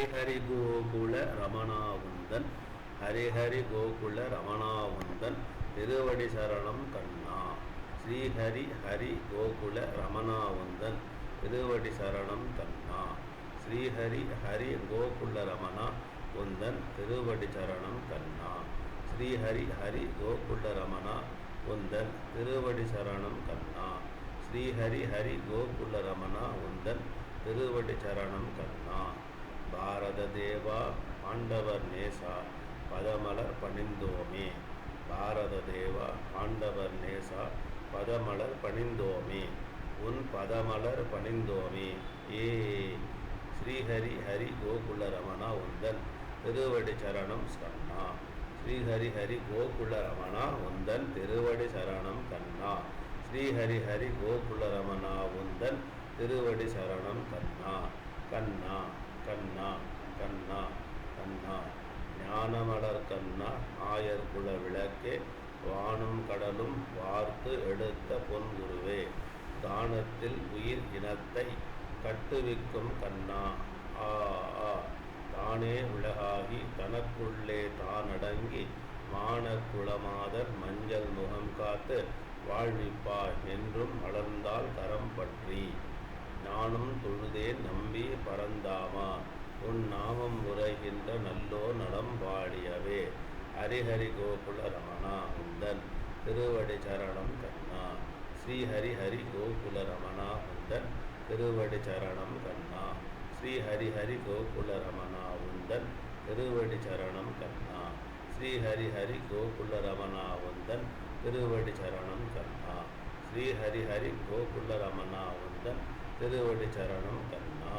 ஹரிஹரி கோகுல ரமணாவுந்தன் ஹரிஹரி கோகுல ரமணாவுந்தன் திருவடி சரணம் கண்ணா. ஸ்ரீஹரி ஹரி கோகுல ரமணாவுந்தன் திருவடி சரணம் கண்ணா. ஸ்ரீஹரி ஹரி கோகுல ரமணா உந்தன் திருவடி சரணம் கண்ணா. ஸ்ரீஹரி ஹரி கோகுல ரமணா உந்தன் திருவடி சரணம் கண்ணா. ஸ்ரீஹரி ஹரி கோகுல ரமணா உந்தன் திருவடி சரணம் கண்ணா. பாரத தேவா ஆண்டவர் நேசா பதமலர் பணிந்தோமே. பாரத தேவா ஆண்டவர் நேசா பதமலர் பணிந்தோமே. உன் பதமலர் பணிந்தோமே. ஏ ஸ்ரீஹரி ஹரி கோகுல ரமணா உந்தன் திருவடி சரணம் கண்ணா. ஸ்ரீஹரி ஹரி கோகுல ரமணா உந்தன் திருவடி சரணம் கண்ணா. ஸ்ரீஹரி ஹரி கோகுல ரமணா உந்தன் திருவடி சரணம் கண்ணா. கண்ணா கண்ணா கண்ணா கண்ணா ஞானமலர் கண்ணா ஆயர் குல விளக்கே வானும் கடலும் வார்த்து எடுத்த பொன்குருவே. தானத்தில் உயிர் இனத்தை கட்டுவிக்கும் கண்ணா. ஆ ஆ தானே உலகாகி தனக்குள்ளே தானடங்கி மானக்குளமாதர் மஞ்சள் முகம் காத்து வாழ்விப்பாய் என்றும் மலர்ந்தால் கரம் பற்றி. நானும் தொழுதேன் நம்பி பரந்தாமா உன் நாமம் உரைகின்ற நல்லோ நலம் பாடியவே. ஹரிஹரி கோகுல ரமணா உந்தன் திருவடி சரணம் கண்ணா. ஸ்ரீஹரி ஹரி கோகுல ரமணா உந்தன் திருவடி சரணம் கண்ணா. ஸ்ரீஹரி ஹரி கோகுல ரமணா உந்தன் திருவடி சரணம் கண்ணா. ஸ்ரீஹரி ஹரி கோகுல ரமணா உந்தன் திருவடி சரணம் கண்ணா. ஸ்ரீஹரி ஹரி கோகுல ரமணா உந்தன் திருவடி சரணம் கண்ணா.